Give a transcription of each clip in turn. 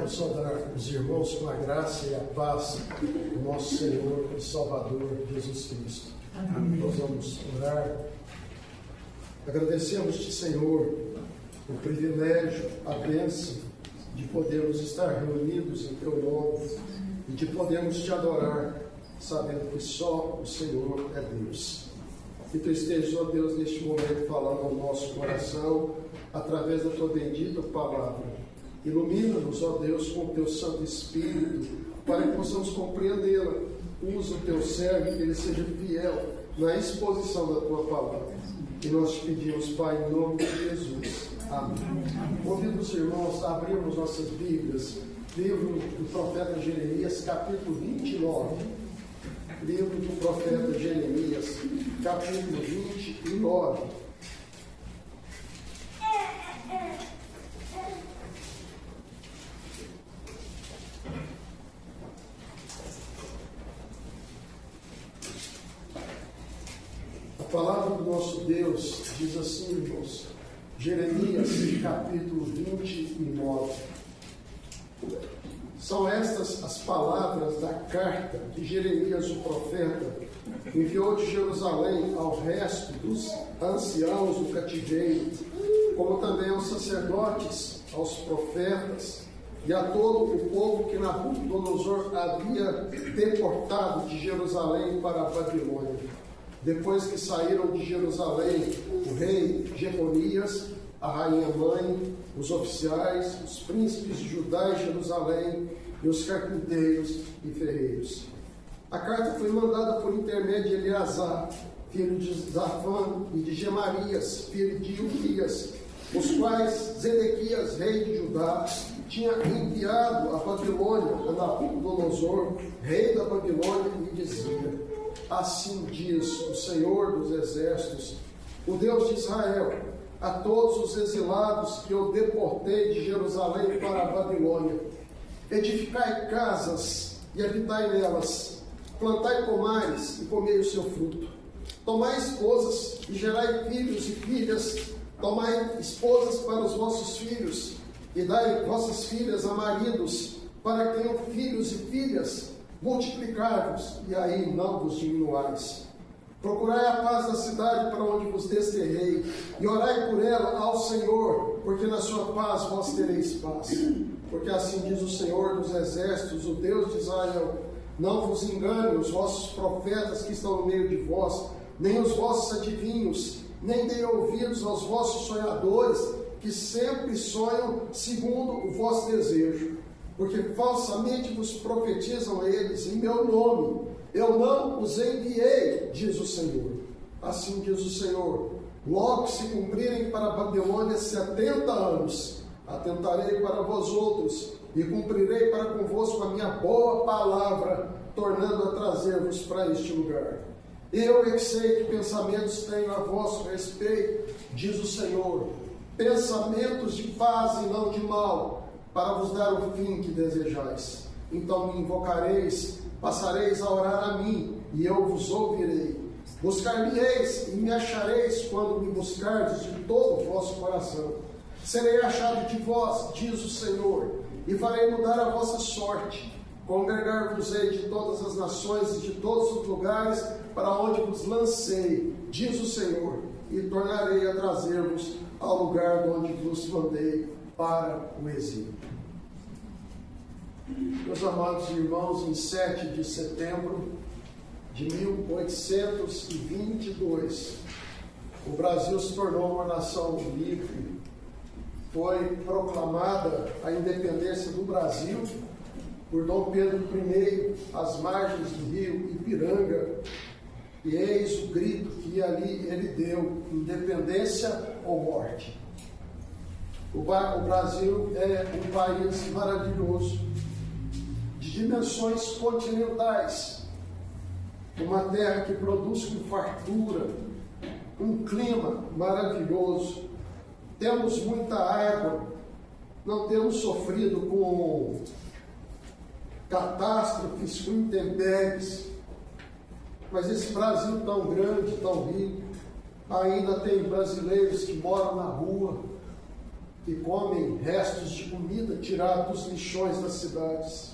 Quero saudar os irmãos com a graça e a paz do nosso Senhor e Salvador Jesus Cristo. Amém. Nós vamos orar. Agradecemos-te, Senhor, o privilégio, a bênção de podermos estar reunidos em Teu nome e de podermos Te adorar, sabendo que só o Senhor é Deus. Que Tu estejas, ó Deus, neste momento falando ao nosso coração através da Tua bendita palavra. Ilumina-nos, ó Deus, com o Teu Santo Espírito, para que possamos compreendê-la. Usa o Teu servo, que ele seja fiel na exposição da Tua palavra. E nós te pedimos, Pai, em nome de Jesus. Amém. Convido os irmãos a abrirmos nossas Bíblias, livro do profeta Jeremias, capítulo 29. Livro do profeta Jeremias, capítulo 29. A palavra do nosso Deus diz assim, irmãos, Jeremias, capítulo 29. São estas as palavras da carta que Jeremias, o profeta, enviou de Jerusalém ao resto dos anciãos do cativeiro, como também aos sacerdotes, aos profetas e a todo o povo que Nabucodonosor havia deportado de Jerusalém para a Babilônia. Depois que saíram de Jerusalém o rei Jeconias, a rainha-mãe, os oficiais, os príncipes de Judá e Jerusalém e os carpinteiros e ferreiros. A carta foi mandada por intermédio de Eleazar, filho de Zafã, e de Gemarias, filho de Ilquias, os quais Zedequias, rei de Judá, tinha enviado à Babilônia a Nabucodonosor, rei da Babilônia, e dizia: assim diz o Senhor dos Exércitos, o Deus de Israel, a todos os exilados que eu deportei de Jerusalém para a Babilônia: edificai casas e habitai nelas, plantai pomares e comei o seu fruto, tomai esposas e gerai filhos e filhas, tomai esposas para os vossos filhos e dai vossas filhas a maridos, para que tenham filhos e filhas, multiplicai-vos e aí não vos diminuais. Procurai a paz da cidade para onde vos desterrei, e orai por ela ao Senhor, porque na sua paz vós tereis paz. Porque assim diz o Senhor dos Exércitos, o Deus de Israel: não vos engane os vossos profetas que estão no meio de vós, nem os vossos adivinhos, nem deem ouvidos aos vossos sonhadores, que sempre sonham segundo o vosso desejo. Porque falsamente vos profetizam eles em meu nome. Eu não os enviei, diz o Senhor. Assim diz o Senhor: logo se cumprirem para a Babilônia 70 anos, atentarei para vós outros, e cumprirei para convosco a minha boa palavra, tornando a trazer-vos para este lugar. Eu é que sei que pensamentos tenho a vosso respeito, diz o Senhor, pensamentos de paz e não de mal, para vos dar o fim que desejais. Então me invocareis, passareis a orar a mim, e eu vos ouvirei. Buscar-me-eis e me achareis quando me buscardes de todo o vosso coração. Serei achado de vós, diz o Senhor, e farei mudar a vossa sorte. Congregar-vos-ei de todas as nações e de todos os lugares para onde vos lancei, diz o Senhor, e tornarei a trazer-vos ao lugar de onde vos mandei para o exílio. Meus amados irmãos, em 7 de setembro de 1822, o Brasil se tornou uma nação livre. Foi proclamada a independência do Brasil por Dom Pedro I, às margens do rio Ipiranga, e eis o grito que ali ele deu: independência ou morte. O Brasil é um país maravilhoso, de dimensões continentais, uma terra que produz com fartura, um clima maravilhoso, temos muita água, não temos sofrido com catástrofes, com intempéries, mas esse Brasil tão grande, tão rico, ainda tem brasileiros que moram na rua, e comem restos de comida tirados dos lixões das cidades.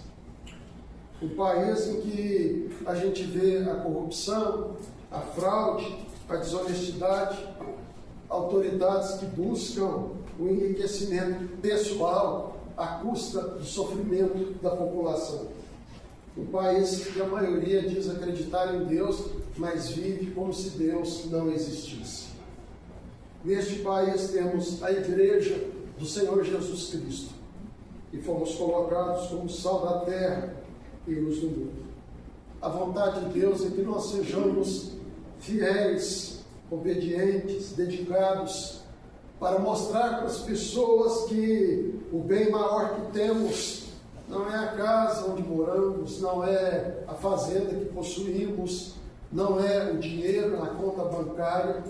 Um país em que a gente vê a corrupção, a fraude, a desonestidade, autoridades que buscam o enriquecimento pessoal à custa do sofrimento da população. Um país que a maioria diz acreditar em Deus, mas vive como se Deus não existisse. Neste país temos a Igreja do Senhor Jesus Cristo, e fomos colocados como sal da terra e luz do mundo. A vontade de Deus é que nós sejamos fiéis, obedientes, dedicados, para mostrar para as pessoas que o bem maior que temos não é a casa onde moramos, não é a fazenda que possuímos, não é o dinheiro na conta bancária,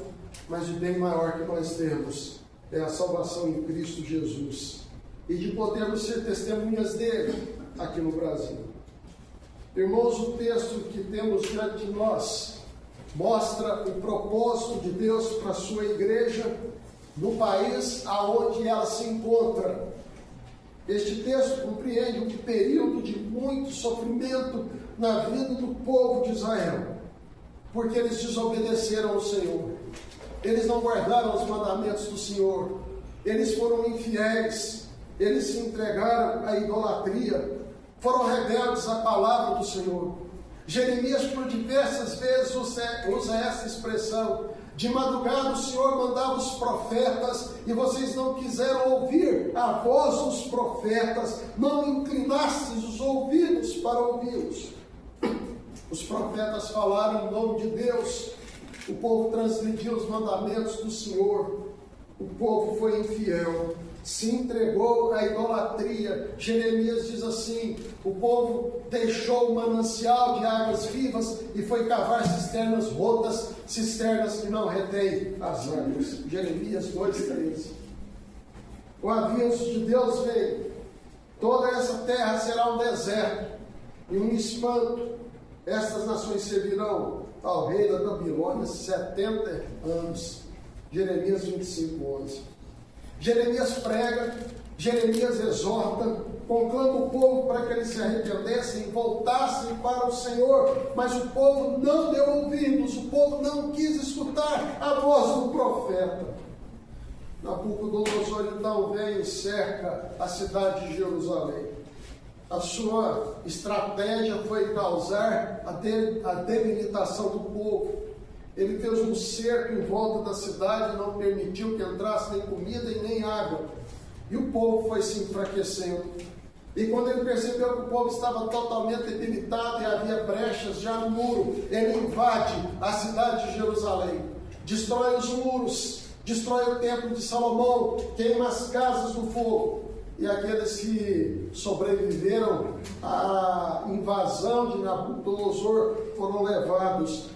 mas o bem maior que nós temos é a salvação em Cristo Jesus e de podermos ser testemunhas dele aqui no Brasil. Irmãos, o texto que temos diante de nós mostra o propósito de Deus para a sua igreja no país aonde ela se encontra. Este texto compreende um período de muito sofrimento na vida do povo de Israel, porque eles desobedeceram ao Senhor. Eles não guardaram os mandamentos do Senhor. Eles foram infiéis. Eles se entregaram à idolatria. Foram rebeldes à palavra do Senhor. Jeremias, por diversas vezes, usa essa expressão. De madrugada o Senhor mandava os profetas e vocês não quiseram ouvir a voz dos profetas, não inclinastes os ouvidos para ouvi-los. Os profetas falaram em nome de Deus, o povo transgrediu os mandamentos do Senhor, o povo foi infiel, se entregou à idolatria. Jeremias diz assim: o povo deixou o manancial de águas vivas e foi cavar cisternas rotas, cisternas que não retêm as águas. Jeremias 2,13. O aviso de Deus veio: toda essa terra será um deserto e um espanto. Estas nações servirão ao rei da Babilônia 70 anos. Jeremias 25:11. Jeremias prega, Jeremias exorta, conclama o povo para que eles se arrependessem e voltassem para o Senhor, mas o povo não deu ouvidos, o povo não quis escutar a voz do profeta. Nabucodonosor então vem e cerca a cidade de Jerusalém. A sua estratégia foi causar a debilitação do povo. Ele fez um cerco em volta da cidade e não permitiu que entrasse nem comida e nem água. E o povo foi se enfraquecendo. E quando ele percebeu que o povo estava totalmente debilitado e havia brechas já no muro, ele invade a cidade de Jerusalém, destrói os muros, destrói o templo de Salomão, queima as casas no fogo. E aqueles que sobreviveram à invasão de Nabucodonosor foram levados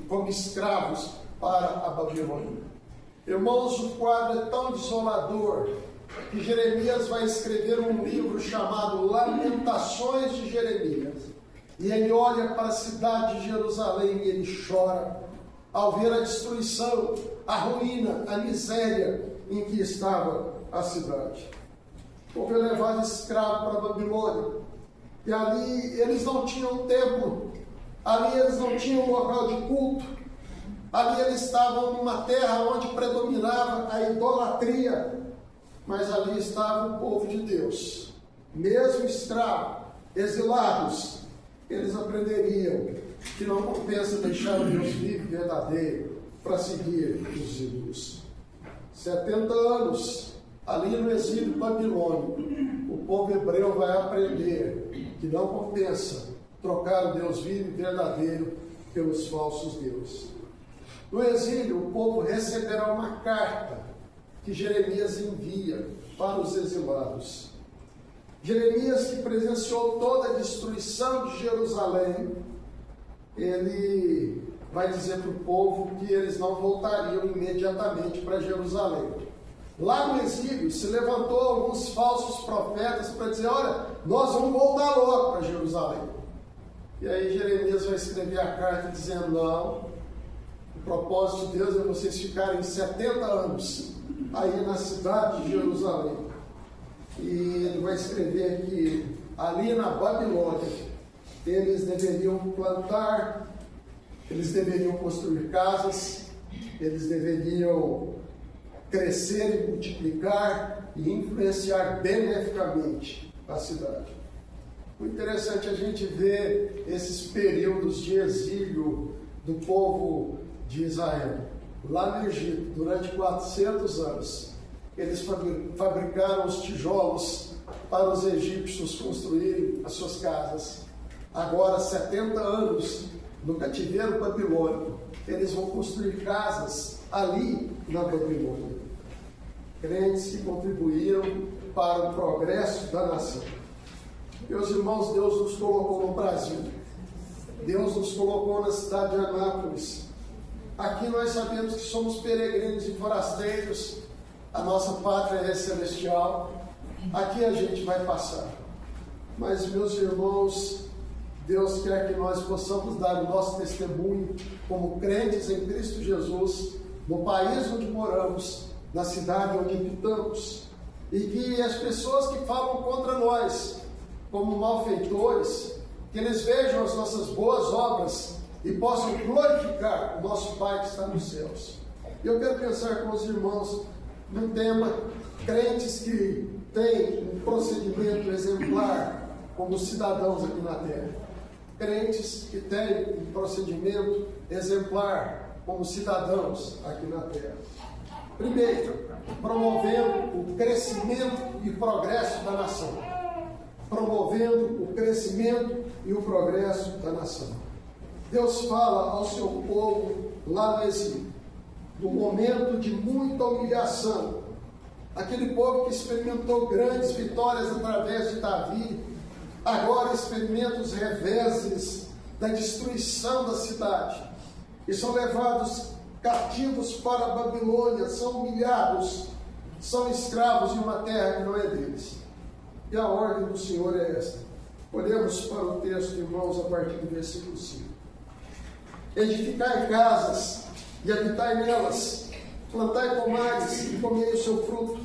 como escravos para a Babilônia. Irmãos, o quadro é tão desolador que Jeremias vai escrever um livro chamado Lamentações de Jeremias. E ele olha para a cidade de Jerusalém e ele chora ao ver a destruição, a ruína, a miséria em que estava a cidade. O povo é levado escravo para a Babilônia. E ali eles não tinham templo, ali eles não tinham local de culto, ali eles estavam numa terra onde predominava a idolatria, mas ali estava o povo de Deus. Mesmo escravos, exilados, eles aprenderiam que não compensa deixar o Deus vivo e verdadeiro para seguir os ídolos. 70 anos ali no exílio babilônico, o povo hebreu vai aprender que não compensa trocar o Deus vivo e verdadeiro pelos falsos deuses. No exílio, o povo receberá uma carta que Jeremias envia para os exilados. Jeremias, que presenciou toda a destruição de Jerusalém, ele vai dizer para o povo que eles não voltariam imediatamente para Jerusalém. Lá no exílio se levantou alguns falsos profetas para dizer: olha, nós vamos voltar logo para Jerusalém. E aí Jeremias vai escrever a carta dizendo: não, o propósito de Deus é vocês ficarem 70 anos aí na cidade de Jerusalém. E ele vai escrever que ali na Babilônia eles deveriam plantar, eles deveriam construir casas, eles deveriam crescer e multiplicar e influenciar beneficamente a cidade. O interessante é a gente ver esses períodos de exílio do povo de Israel. Lá no Egito, durante 400 anos, eles fabricaram os tijolos para os egípcios construírem as suas casas. Agora, 70 anos no cativeiro babilônico, eles vão construir casas ali na Babilônia. Crentes que contribuíram para o progresso da nação. Meus irmãos, Deus nos colocou no Brasil. Deus nos colocou na cidade de Anápolis. Aqui nós sabemos que somos peregrinos e forasteiros. A nossa pátria é celestial. Aqui a gente vai passar. Mas, meus irmãos, Deus quer que nós possamos dar o nosso testemunho como crentes em Cristo Jesus, no país onde moramos, na cidade onde habitamos, e que as pessoas que falam contra nós, como malfeitores, que eles vejam as nossas boas obras e possam glorificar o nosso Pai que está nos céus. Eu quero pensar com os irmãos num tema: crentes que têm um procedimento exemplar como cidadãos aqui na terra. Crentes que têm um procedimento exemplar como cidadãos aqui na terra. Primeiro, promovendo o crescimento e progresso da nação. Promovendo o crescimento e o progresso da nação. Deus fala ao seu povo lá no exílio, no momento de muita humilhação. Aquele povo que experimentou grandes vitórias através de Davi, agora experimenta os reveses da destruição da cidade e são levados cativos para a Babilônia, são humilhados, são escravos em uma terra que não é deles. E a ordem do Senhor é esta. Olhemos para o texto, irmãos, a partir do versículo 5. Edificai casas e habitai nelas, plantai pomares e comei o seu fruto,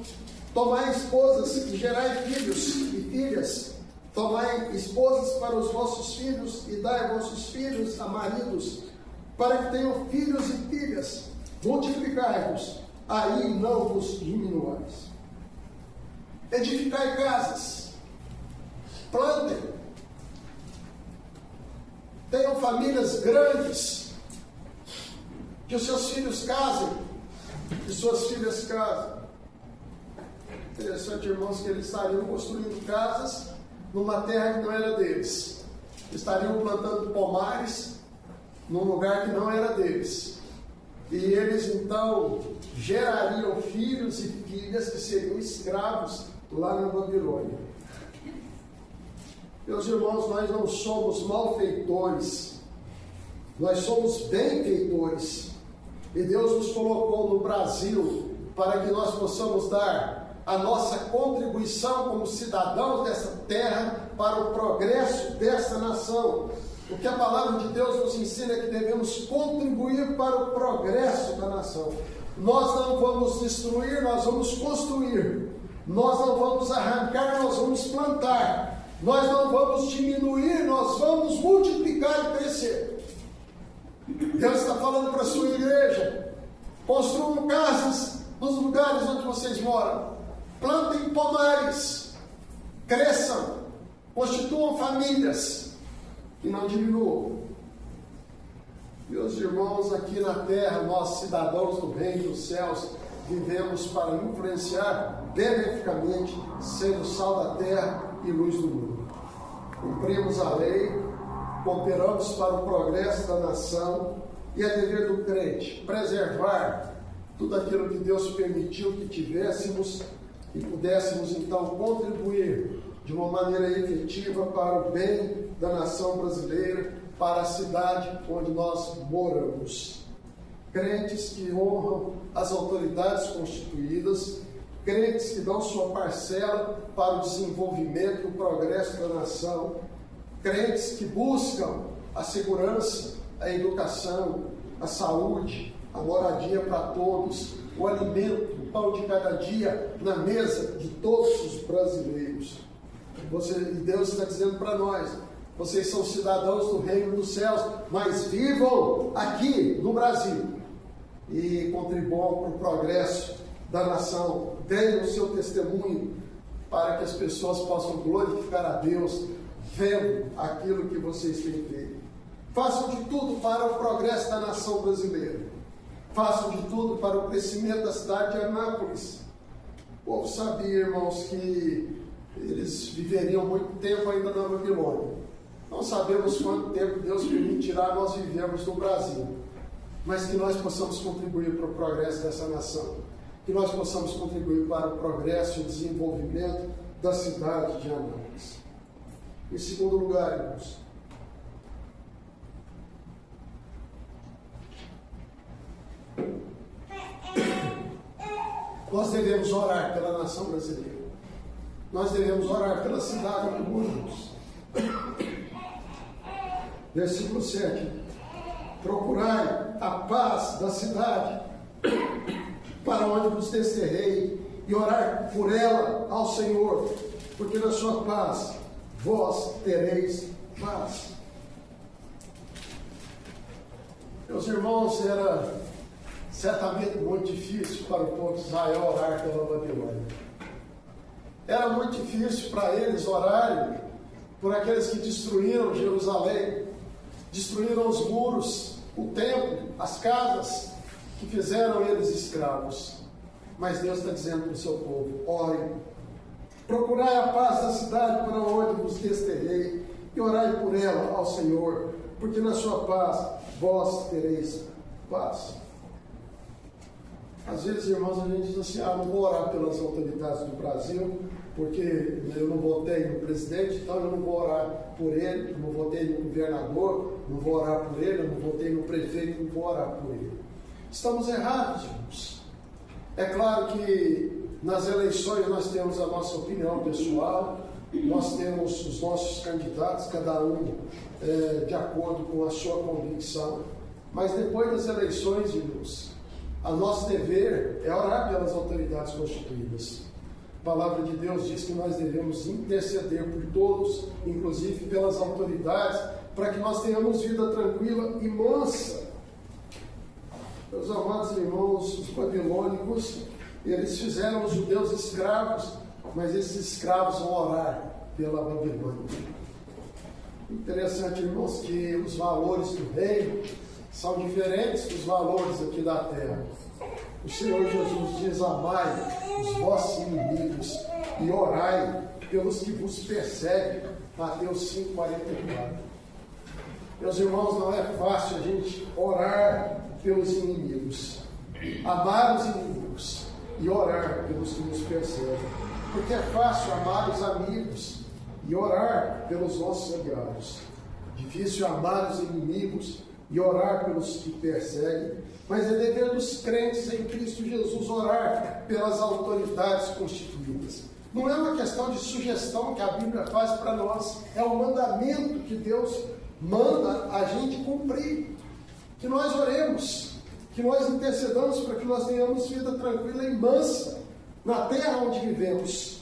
tomai esposas e gerai filhos e filhas, tomai esposas para os vossos filhos e dai vossos filhos a maridos, para que tenham filhos e filhas, multiplicai-vos, aí não vos diminuais. Edificai casas, plantem, tenham famílias grandes, que os seus filhos casem, que suas filhas casem. Interessante, irmãos, que eles estariam construindo casas numa terra que não era deles, estariam plantando pomares num lugar que não era deles, e eles então gerariam filhos e filhas que seriam escravos lá na Babilônia. Meus irmãos, nós não somos malfeitores, nós somos benfeitores, e Deus nos colocou no Brasil para que nós possamos dar a nossa contribuição como cidadãos dessa terra para o progresso desta nação. O que a palavra de Deus nos ensina é que devemos contribuir para o progresso da nação. Nós não vamos destruir, nós vamos construir. Nós não vamos arrancar, nós vamos plantar. Nós não vamos diminuir, nós vamos multiplicar e crescer. Deus está falando para a sua igreja: construam casas nos lugares onde vocês moram, plantem pomares, cresçam, constituam famílias e não diminuam. Meus irmãos, aqui na terra, nós, cidadãos do reino dos céus, vivemos para influenciar beneficamente, sendo sal da terra e luz do mundo. Cumprimos a lei, cooperamos para o progresso da nação, e é dever do crente preservar tudo aquilo que Deus permitiu que tivéssemos e pudéssemos então contribuir de uma maneira efetiva para o bem da nação brasileira, para a cidade onde nós moramos. Crentes que honram as autoridades constituídas, crentes que dão sua parcela para o desenvolvimento e o progresso da nação, crentes que buscam a segurança, a educação, a saúde, a moradia para todos, o alimento, o pão de cada dia na mesa de todos os brasileiros. E Deus está dizendo para nós: vocês são cidadãos do reino dos céus, mas vivam aqui no Brasil e contribuam para o progresso da nação. Deem o seu testemunho para que as pessoas possam glorificar a Deus vendo aquilo que vocês têm feito. Façam de tudo para o progresso da nação brasileira. Façam de tudo para o crescimento da cidade de Anápolis. O povo sabia, irmãos, que eles viveriam muito tempo ainda na Babilônia. Não sabemos quanto tempo Deus permitirá nós vivermos no Brasil, mas que nós possamos contribuir para o progresso dessa nação, que nós possamos contribuir para o progresso e desenvolvimento da cidade de Anápolis. Em segundo lugar, irmãos, nós devemos orar pela nação brasileira. Nós devemos orar pela cidade de Búzios. Versículo 7. Procurai a paz da cidade, para onde vos desterrei, e orar por ela ao Senhor, porque na sua paz vós tereis paz. Meus irmãos, era certamente muito difícil para o povo de Israel orar pela Babilônia. Era muito difícil para eles orarem por aqueles que destruíram Jerusalém, destruíram os muros, o templo, as casas, que fizeram eles escravos. Mas Deus está dizendo para o seu povo: orem, procurai a paz da cidade para onde vos desterrei, e orai por ela ao Senhor, porque na sua paz vós tereis paz. Às vezes, irmãos, a gente diz assim: não vou orar pelas autoridades do Brasil, porque eu não votei no presidente, então eu não vou orar por ele, não votei no governador, não vou orar por ele, eu não votei no prefeito, não vou orar por ele. Estamos errados, irmãos. É claro que nas eleições nós temos a nossa opinião pessoal, nós temos os nossos candidatos, cada um de acordo com a sua convicção, mas depois das eleições, irmãos, o nosso dever é orar pelas autoridades constituídas. A palavra de Deus diz que nós devemos interceder por todos, inclusive pelas autoridades, para que nós tenhamos vida tranquila e mansa. Meus amados irmãos, os babilônicos, eles fizeram os judeus escravos, mas esses escravos vão orar pela Babilônia. Interessante, irmãos, que os valores do reino são diferentes dos valores aqui da terra. O Senhor Jesus diz: amai os vossos inimigos e orai pelos que vos perseguem. Mateus 5,44. Meus irmãos, não é fácil a gente orar pelos inimigos, amar os inimigos e orar pelos que nos perseguem, porque é fácil amar os amigos e orar pelos nossos aliados. Difícil amar os inimigos e orar pelos que perseguem, mas é dever dos crentes em Cristo Jesus orar pelas autoridades constituídas. Não é uma questão de sugestão que a Bíblia faz para nós, é um mandamento que Deus manda a gente cumprir, que nós oremos, que nós intercedamos para que nós tenhamos vida tranquila e mansa na terra onde vivemos.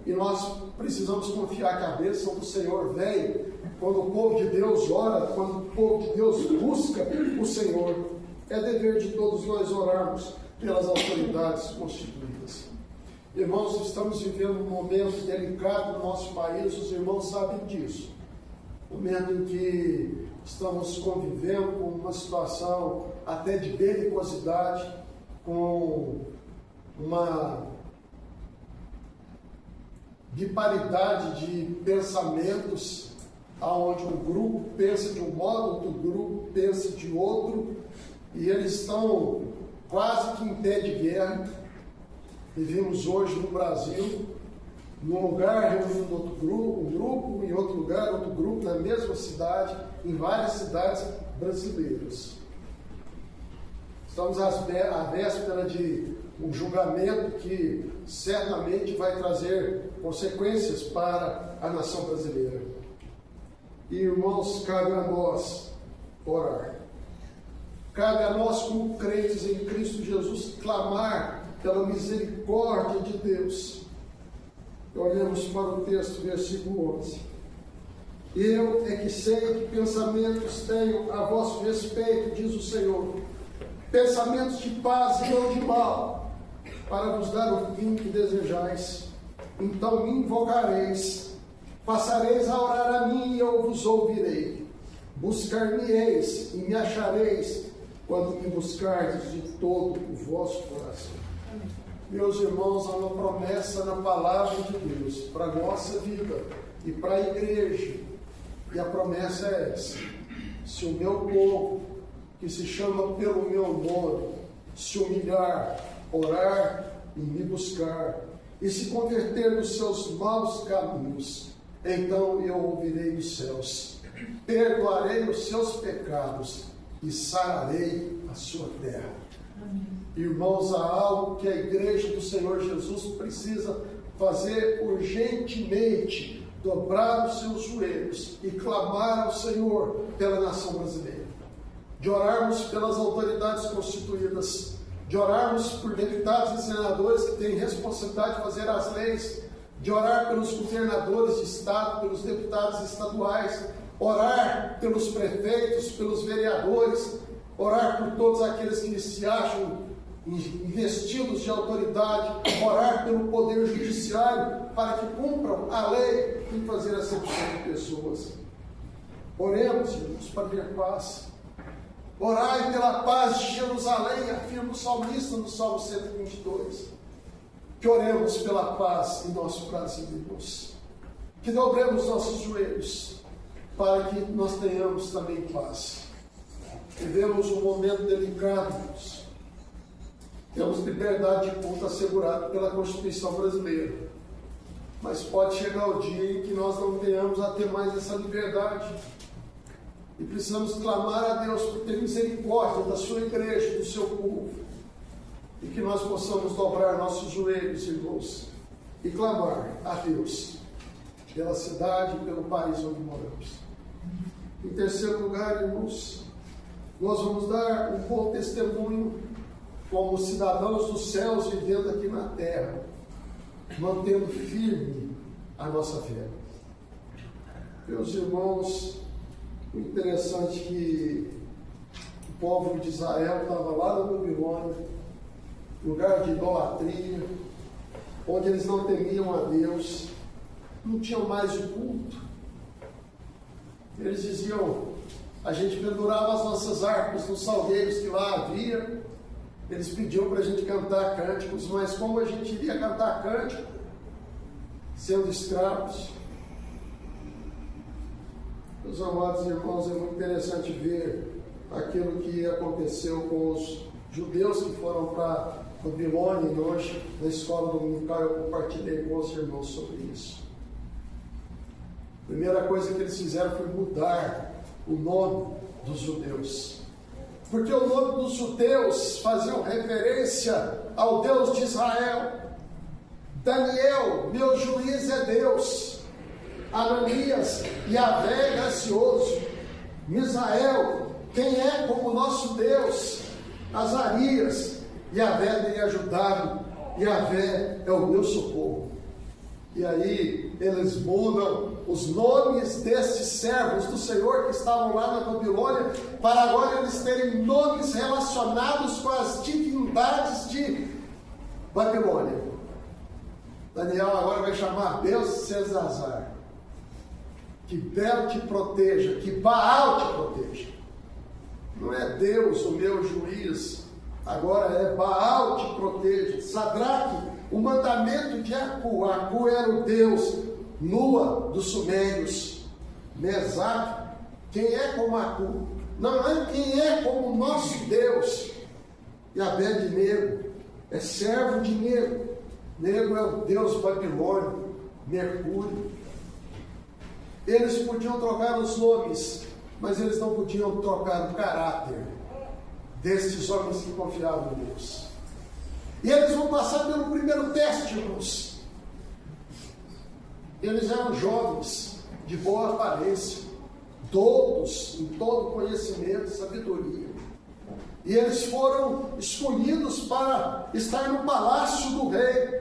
E nós precisamos confiar que a bênção do Senhor vem quando o povo de Deus ora, quando o povo de Deus busca o Senhor. É dever de todos nós orarmos pelas autoridades constituídas. Irmãos, estamos vivendo um momento delicado no nosso país, os irmãos sabem disso. Momento em que estamos convivendo com uma situação até de belicosidade, com uma biparidade de pensamentos, aonde um grupo pensa de um modo, outro grupo pensa de outro, e eles estão quase que em pé de guerra. Vivemos hoje no Brasil, num lugar reunindo outro grupo, um grupo em outro lugar, outro grupo na mesma cidade, em várias cidades brasileiras. Estamos à véspera de um julgamento que certamente vai trazer consequências para a nação brasileira. E, irmãos, cabe a nós orar. Cabe a nós, como crentes em Cristo Jesus, clamar pela misericórdia de Deus. Olhamos para o texto, versículo 11. Eu é que sei que pensamentos tenho a vosso respeito, diz o Senhor, pensamentos de paz e não de mal, para vos dar o fim que desejais. Então me invocareis, passareis a orar a mim e eu vos ouvirei. Buscar-me-eis e me achareis, quando me buscardes de todo o vosso coração. Meus irmãos, há uma promessa na palavra de Deus para a nossa vida e para a igreja. E a promessa é essa: se o meu povo, que se chama pelo meu nome, se humilhar, orar e me buscar, e se converter dos seus maus caminhos, então eu ouvirei dos céus, perdoarei os seus pecados e sararei a sua terra. Amém. Irmãos, há algo que a igreja do Senhor Jesus precisa fazer urgentemente: dobrar os seus joelhos e clamar ao Senhor pela nação brasileira, de orarmos pelas autoridades constituídas, de orarmos por deputados e senadores que têm responsabilidade de fazer as leis, de orar pelos governadores de estado, pelos deputados estaduais, orar pelos prefeitos, pelos vereadores, orar por todos aqueles que se acham investidos de autoridade, orar pelo poder judiciário para que cumpram a lei e fazer a acepção de pessoas. Oremos, irmãos, para ter paz. Orai pela paz de Jerusalém, afirma o salmista no Salmo 122. Que oremos pela paz em nosso Brasil, irmãos. Que dobremos nossos joelhos para que nós tenhamos também paz. Vivemos um momento delicado, irmãos. Temos liberdade de culto assegurada pela Constituição brasileira. Mas pode chegar o dia em que nós não tenhamos a ter mais essa liberdade. E precisamos clamar a Deus por ter misericórdia da sua igreja, do seu povo. E que nós possamos dobrar nossos joelhos, irmãos, e clamar a Deus pela cidade e pelo país onde moramos. Em terceiro lugar, irmãos, nós vamos dar um bom testemunho como cidadãos dos céus vivendo aqui na terra, mantendo firme a nossa fé. Meus irmãos, o interessante é que o povo de Israel estava lá na Babilônia, lugar de idolatria, onde eles não temiam a Deus, não tinham mais o culto. Eles diziam: a gente pendurava as nossas harpas nos salgueiros que lá havia. Eles pediam para a gente cantar cânticos, mas como a gente iria cantar cântico sendo escravos? Meus amados irmãos, é muito interessante ver aquilo que aconteceu com os judeus que foram para Babilônia, e hoje na escola dominical eu compartilhei com os irmãos sobre isso. A primeira coisa que eles fizeram foi mudar o nome dos judeus. Porque o nome dos judeus fazia referência ao Deus de Israel. Daniel, meu juiz é Deus. Ananias, Yahvé gracioso. Misael, quem é como nosso Deus? Azarias, Yahvé tem ajudado. Yahvé é o meu socorro. E aí eles mudam os nomes destes servos do Senhor que estavam lá na Babilônia, para agora eles terem nomes relacionados com as divindades de Babilônia. Daniel agora vai chamar Beltesazar. Que Bel te proteja, que Baal te proteja. Não é Deus o meu juiz, agora é Baal te proteja. Sadraque, o mandamento de Acu. Acu era o Deus Nua dos sumérios. Mesaque, quem é como Acu? Não é quem é como o nosso Deus. E Abed-nego é servo de Nego. Nego é o Deus babilônico, Mercúrio. Eles podiam trocar os nomes, mas eles não podiam trocar o caráter destes homens que confiavam em Deus. E eles vão passar pelo primeiro teste, irmãos. Eles eram jovens, de boa aparência, doutos em todo conhecimento e sabedoria. E eles foram escolhidos para estar no palácio do rei.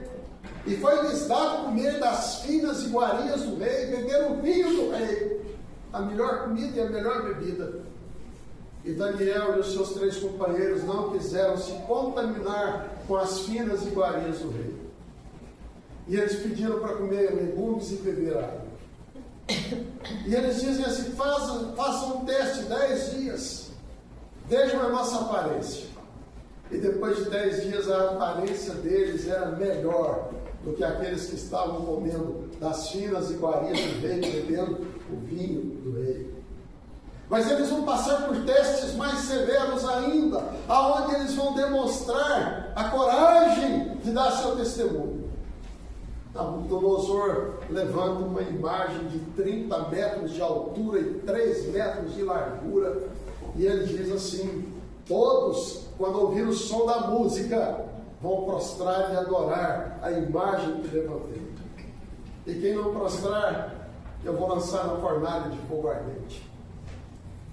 E foi-lhes dado comer das finas iguarias do rei, beber o vinho do rei, a melhor comida e a melhor bebida. E Daniel e os seus 3 companheiros não quiseram se contaminar com as finas iguarias do rei. E eles pediram para comer legumes e beber água. E eles dizem assim: façam um teste 10 dias, vejam a nossa aparência. E depois de 10 dias a aparência deles era melhor do que aqueles que estavam comendo das finas iguarias do rei, bebendo o vinho do rei. Mas eles vão passar por testes mais severos ainda, aonde eles vão demonstrar a coragem de dar seu testemunho. Nabucodonosor levanta uma imagem de 30 metros de altura e 3 metros de largura, e ele diz assim: todos, quando ouvir o som da música, vão prostrar e adorar a imagem que levantei. E quem não prostrar, eu vou lançar na fornalha de fogo ardente.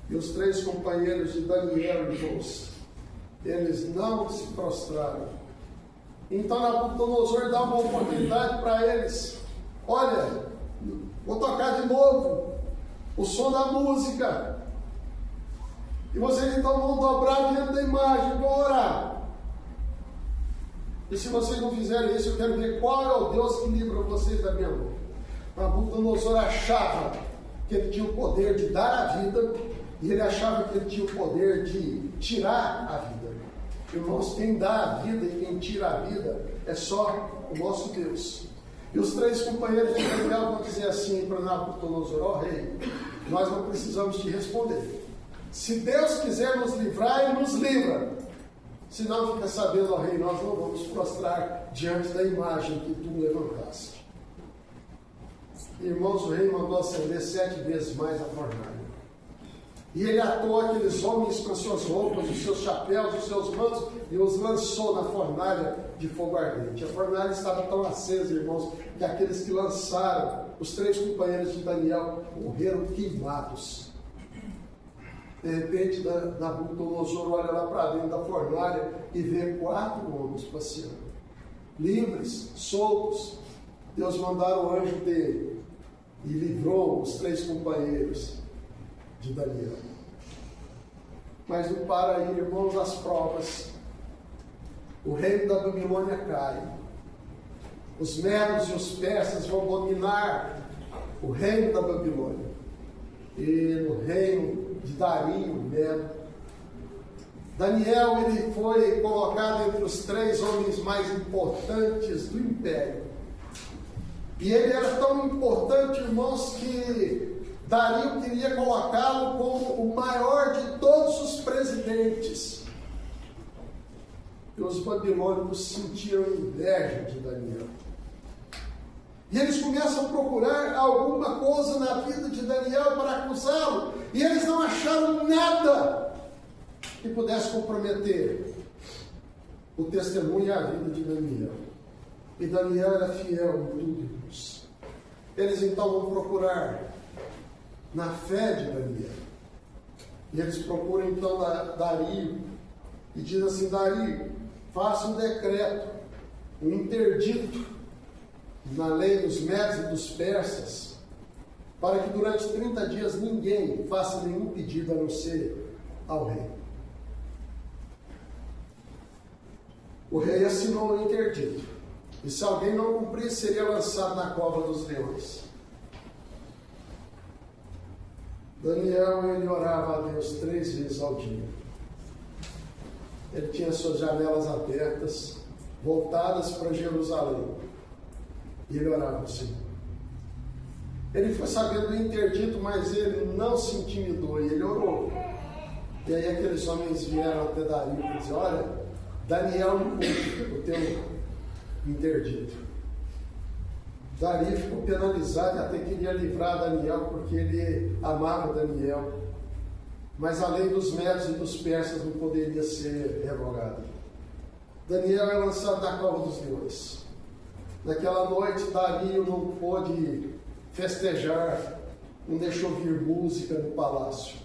E os 3 companheiros de Daniel, irmãos, eles não se prostraram. Então Nabucodonosor dá uma oportunidade para eles: olha, vou tocar de novo o som da música, e vocês então vão dobrar diante da imagem, vão orar. E se vocês não fizerem isso, eu quero ver qual é o Deus que livra vocês da minha mão. Nabucodonosor achava que ele tinha o poder de dar a vida, e ele achava que ele tinha o poder de tirar a vida. Irmãos, quem dá a vida e quem tira a vida é só o nosso Deus. E os 3 companheiros de Daniel vão dizer assim para Nabucodonosor: ó rei, nós não precisamos te responder. Se Deus quiser nos livrar, Ele nos livra. Se não, fica sabendo, ó rei, nós não vamos prostrar diante da imagem que tu levantaste. Irmãos, o rei mandou acender 7 vezes mais a fornalha. E ele atou aqueles homens com as suas roupas, os seus chapéus, os seus mantos, e os lançou na fornalha de fogo ardente. A fornalha estava tão acesa, irmãos, que aqueles que lançaram, os 3 companheiros de Daniel, morreram queimados. De repente, Nabucodonosor olha lá para dentro da fornalha e vê 4 homens passeando, livres, soltos. Deus mandara o anjo dele e livrou os 3 companheiros de Daniel. Mas não para aí, irmãos, as provas. O reino da Babilônia cai. Os medos e os persas vão dominar o reino da Babilônia. E no reino de Dario, Medo, Daniel, ele foi colocado entre os 3 homens mais importantes do império. E ele era tão importante, irmãos, que Dario queria colocá-lo como o maior de todos os presidentes. E os babilônicos sentiram inveja de Daniel. E eles começam a procurar alguma coisa na vida de Daniel para acusá-lo. E eles não acharam nada que pudesse comprometer o testemunho e a vida de Daniel. E Daniel era fiel em tudo, irmãos. Eles então vão procurar na fé de Daniel. E eles procuram então Dario. E diz assim: Dario, faça um decreto, um interdito na lei dos medos e dos persas, para que durante 30 dias ninguém faça nenhum pedido a não ser ao rei. O rei assinou o interdito, e se alguém não cumprir, seria lançado na cova dos leões. Daniel, ele orava a Deus 3 vezes ao dia. Ele tinha suas janelas abertas, voltadas para Jerusalém. E ele orava ao Senhor. Ele foi sabendo do interdito, mas ele não se intimidou, e ele orou. E aí aqueles homens vieram até Dario e disseram: olha, Daniel não cumpre o teu interdito. Dario ficou penalizado e até queria livrar Daniel, porque ele amava Daniel. Mas a lei dos medos e dos persas não poderia ser revogada. Daniel é lançado na cova dos leões. Naquela noite, Dario não pôde festejar, não deixou vir música no palácio.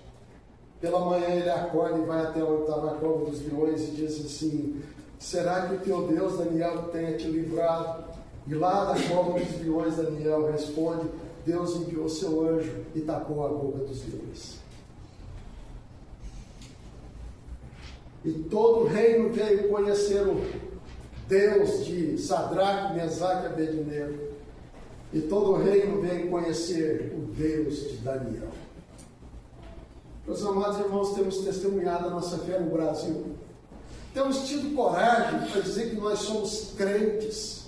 Pela manhã ele acorda e vai até onde estava a cova dos leões e diz assim: será que o teu Deus, Daniel, tenha te livrado? E lá da cova dos leões, Daniel responde: Deus enviou seu anjo e tapou a boca dos leões. E todo o reino veio conhecer o Deus de Sadraque, Mesaque e Abednego. E todo o reino veio conhecer o Deus de Daniel. Meus amados irmãos, temos testemunhado a nossa fé no Brasil. Temos tido coragem para dizer que nós somos crentes.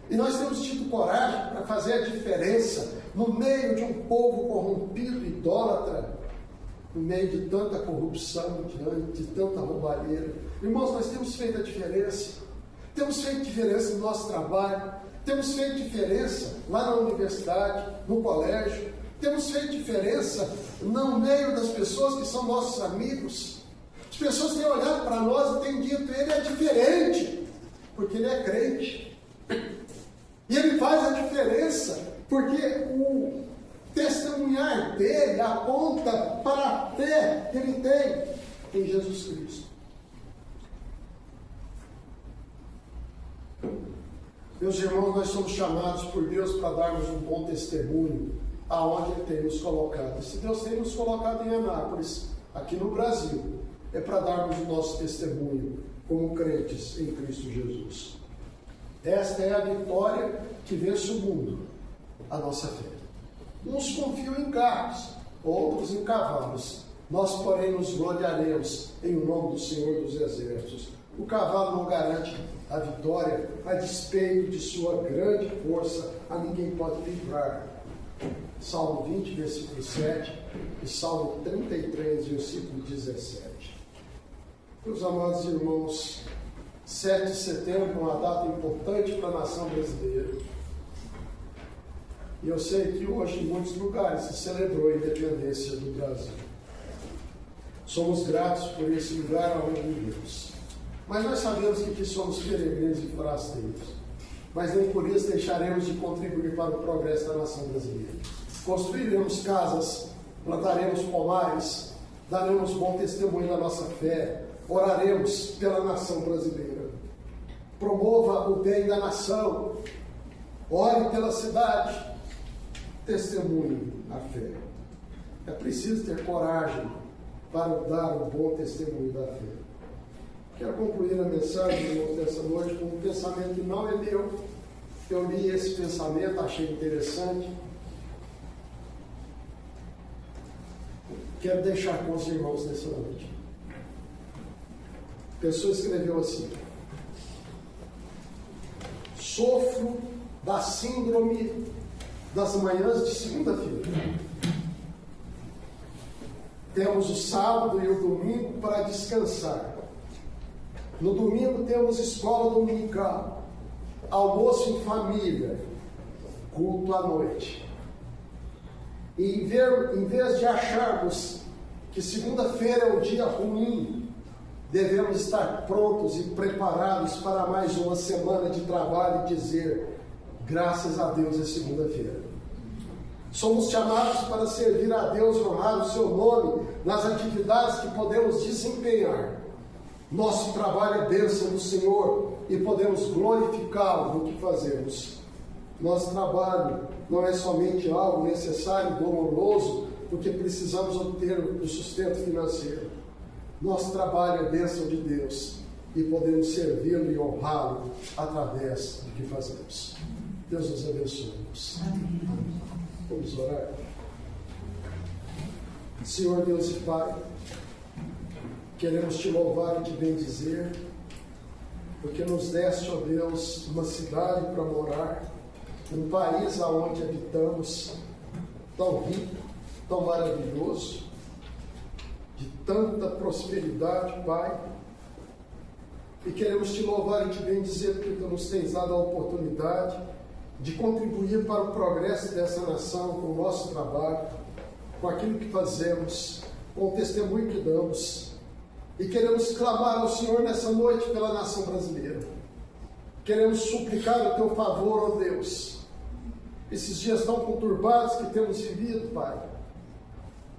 E nós temos tido coragem para fazer a diferença no meio de um povo corrompido, idólatra, no meio de tanta corrupção, de tanta roubalheira. Irmãos, nós temos feito a diferença. Temos feito diferença no nosso trabalho. Temos feito diferença lá na universidade, no colégio. Temos feito diferença no meio das pessoas que são nossos amigos. As pessoas têm olhado para nós e têm dito: ele é diferente, porque ele é crente. E ele faz a diferença, porque o testemunhar dele aponta para a fé que ele tem em Jesus Cristo. Meus irmãos, nós somos chamados por Deus para darmos um bom testemunho aonde Ele tem nos colocado. Se Deus tem nos colocado em Anápolis, aqui no Brasil, é para darmos o nosso testemunho como crentes em Cristo Jesus. Esta é a vitória que vence o mundo, a nossa fé. Uns confiam em carros, outros em cavalos. Nós, porém, nos gloriaremos em nome do Senhor dos Exércitos. O cavalo não garante a vitória, a despeito de sua grande força, a ninguém pode livrar. Salmo 20, versículo 7 e Salmo 33, versículo 17. Meus amados irmãos, 7 de setembro é uma data importante para a nação brasileira. E eu sei que hoje em muitos lugares se celebrou a independência do Brasil. Somos gratos por esse lugar onde vivemos. Mas nós sabemos que aqui somos peregrinos e forasteiros. Mas nem por isso deixaremos de contribuir para o progresso da nação brasileira. Construiremos casas, plantaremos pomares, daremos bom testemunho da nossa fé, oraremos pela nação brasileira. Promova o bem da nação, ore pela cidade, testemunhe a fé. É preciso ter coragem para dar um bom testemunho da fé. Quero concluir a mensagem, irmãos, dessa noite com um pensamento que não é meu. Eu li esse pensamento, achei interessante. Quero deixar com os irmãos nessa noite. A pessoa escreveu assim: sofro da síndrome das manhãs de segunda-feira. Temos o sábado e o domingo para descansar. No domingo temos escola dominical, almoço em família, culto à noite. E em vez de acharmos que segunda-feira é um dia ruim, devemos estar prontos e preparados para mais uma semana de trabalho e dizer: graças a Deus é segunda-feira. Somos chamados para servir a Deus, honrar o seu nome nas atividades que podemos desempenhar. Nosso trabalho é bênção do Senhor e podemos glorificá-lo no que fazemos. Nosso trabalho não é somente algo necessário e doloroso, porque precisamos obter o sustento financeiro. Nosso trabalho é bênção de Deus e podemos servi-lo e honrá-lo através do que fazemos. Deus nos abençoe. Vamos orar. Senhor Deus e Pai, queremos te louvar e te bendizer, porque nos deste, ó Deus, uma cidade para morar, um país aonde habitamos, tão rico, tão maravilhoso, de tanta prosperidade, Pai. E queremos te louvar e te bendizer, porque tu nos tens dado a oportunidade de contribuir para o progresso dessa nação com o nosso trabalho, com aquilo que fazemos, com o testemunho que damos. E queremos clamar ao Senhor nessa noite pela nação brasileira. Queremos suplicar o teu favor, ó Deus. Esses dias tão conturbados que temos vivido, Pai.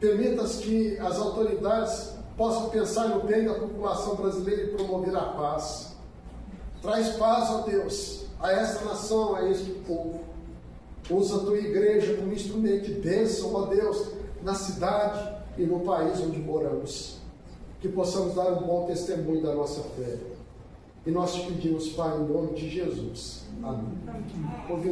Permitas que as autoridades possam pensar no bem da população brasileira e promover a paz. Traz paz, ó Deus, a esta nação, a este povo. Usa a tua igreja como instrumento de bênção, ó Deus, na cidade e no país onde moramos. Que possamos dar um bom testemunho da nossa fé. E nós te pedimos, Pai, em nome de Jesus. Amém.